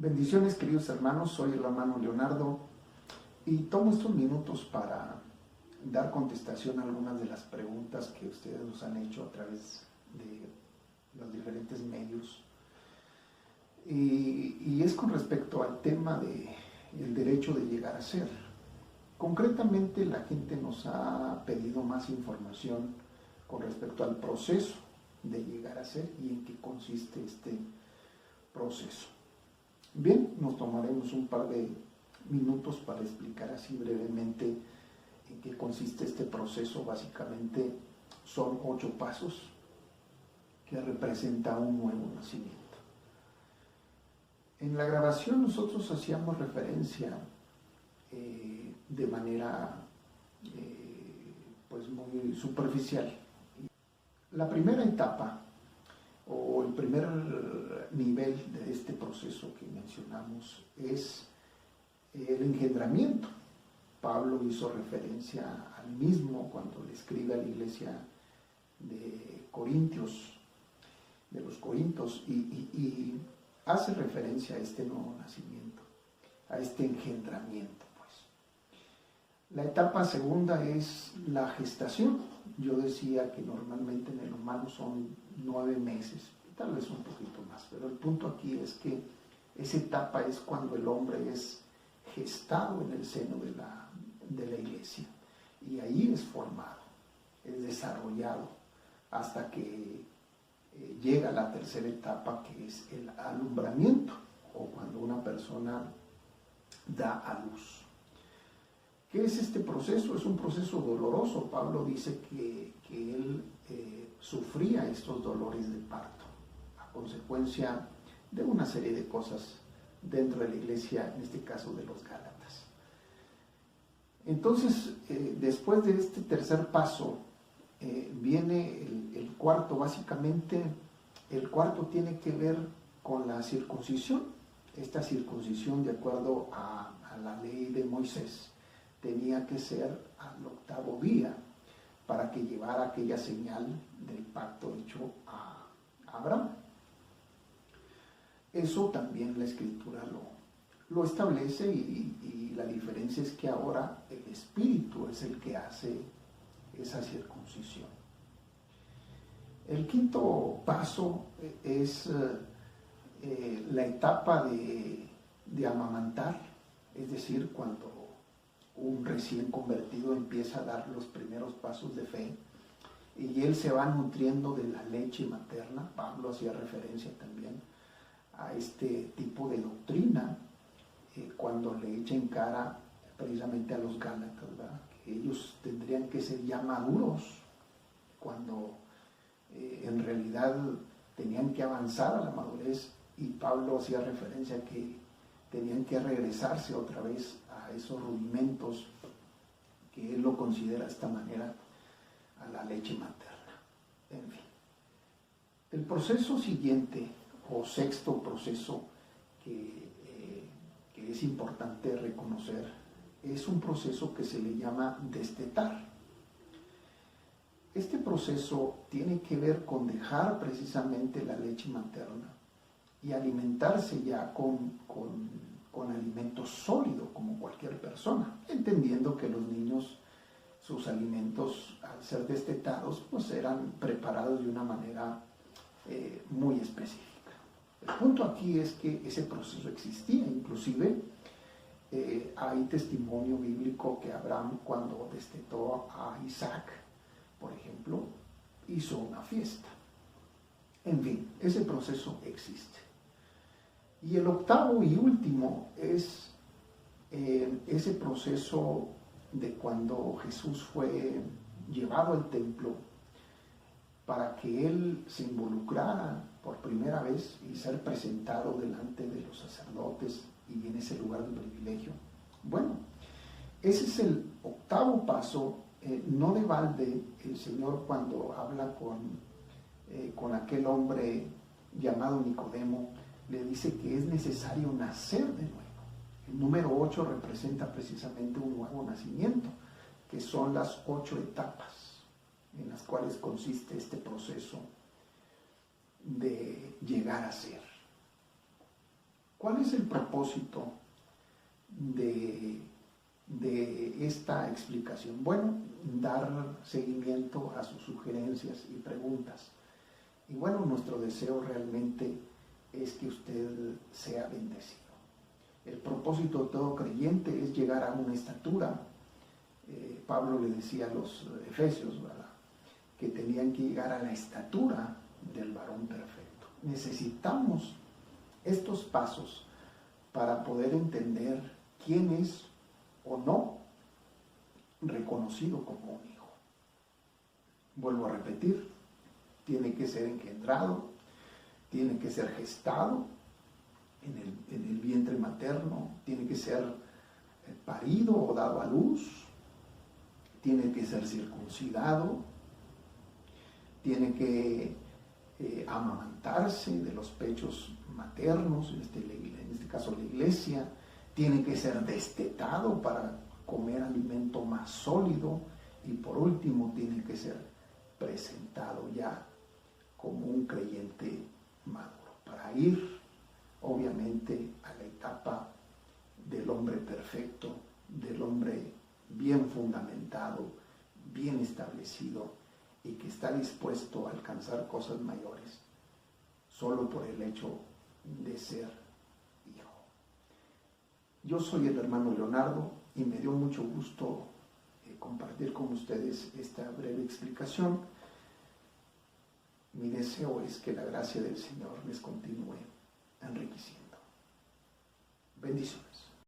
Bendiciones, queridos hermanos, soy el hermano Leonardo y tomo estos minutos para dar contestación a algunas de las preguntas que ustedes nos han hecho a través de los diferentes medios. Y es con respecto al tema del derecho de llegar a ser. Concretamente, la gente nos ha pedido más información con respecto al proceso de llegar a ser y en qué consiste este proceso. Bien, nos tomaremos un par de minutos para explicar así brevemente en qué consiste este proceso. Básicamente son 8 pasos que representan un nuevo nacimiento. En la grabación nosotros hacíamos referencia de manera pues muy superficial. La primera etapa o el primer nivel de este proceso que mencionamos es el engendramiento. Pablo hizo referencia al mismo cuando le escribe a la iglesia de Corintios, de los Corintios, y hace referencia a este nuevo nacimiento, a este engendramiento. La etapa segunda es la gestación. Yo decía que normalmente en el humano son 9 meses, tal vez un poquito más, pero el punto aquí es que esa etapa es cuando el hombre es gestado en el seno de la iglesia, y ahí es formado, es desarrollado, hasta que llega la tercera etapa, que es el alumbramiento, o cuando una persona da a luz. ¿Qué es este proceso? Es un proceso doloroso. Pablo dice que él sufría estos dolores de parto a consecuencia de una serie de cosas dentro de la iglesia, en este caso de los Gálatas. Entonces, después de este tercer paso, viene el cuarto. Básicamente, el cuarto tiene que ver con la circuncisión. Esta circuncisión, de acuerdo a la ley de Moisés, tenía que ser al 8º día para que llevara aquella señal del pacto hecho a Abraham. Eso también la Escritura lo establece, y la diferencia es que ahora el Espíritu es el que hace esa circuncisión. El quinto paso es la etapa de amamantar, es decir, cuando un recién convertido empieza a dar los primeros pasos de fe y él se va nutriendo de la leche materna. Pablo hacía referencia también a este tipo de doctrina cuando le echa en cara precisamente a los Gálatas, ¿verdad? Que ellos tendrían que ser ya maduros cuando en realidad tenían que avanzar a la madurez, y Pablo hacía referencia a que tenían que regresarse otra vez a esos rudimentos, que él lo considera de esta manera, a la leche materna. En fin, el proceso siguiente, o sexto proceso que es importante reconocer, es un proceso que se le llama destetar. Este proceso tiene que ver con dejar precisamente la leche materna y alimentarse ya con alimento sólido, como cualquier persona, entendiendo que los niños, sus alimentos, al ser destetados, pues eran preparados de una manera muy específica. El punto aquí es que ese proceso existía. Inclusive hay testimonio bíblico que Abraham, cuando destetó a Isaac, por ejemplo, hizo una fiesta. En fin, ese proceso existe. Y el octavo y último es ese proceso de cuando Jesús fue llevado al templo para que él se involucrara por primera vez y ser presentado delante de los sacerdotes y en ese lugar de privilegio. Bueno, ese es el octavo paso. No de balde el Señor, cuando habla con aquel hombre llamado Nicodemo, le dice que es necesario nacer de nuevo. El número 8 representa precisamente un nuevo nacimiento, que son las 8 etapas en las cuales consiste este proceso de llegar a ser. ¿Cuál es el propósito de esta explicación? Bueno, dar seguimiento a sus sugerencias y preguntas. Y bueno, nuestro deseo realmente es que usted sea bendecido. El propósito de todo creyente es llegar a una estatura. Pablo le decía a los efesios, ¿verdad?, que tenían que llegar a la estatura del varón perfecto. Necesitamos estos pasos para poder entender quién es o no reconocido como un hijo. Vuelvo a repetir, tiene que ser engendrado, tiene que ser gestado en el vientre materno, tiene que ser parido o dado a luz, tiene que ser circuncidado, tiene que amamantarse de los pechos maternos, en este caso la iglesia, tiene que ser destetado para comer alimento más sólido y por último tiene que ser presentado ya como un creyente maduro para ir obviamente a la etapa del hombre perfecto, del hombre bien fundamentado, bien establecido y que está dispuesto a alcanzar cosas mayores solo por el hecho de ser hijo. Yo soy el hermano Leonardo y me dio mucho gusto compartir con ustedes esta breve explicación. Mi deseo es que la gracia del Señor les continúe enriqueciendo. Bendiciones.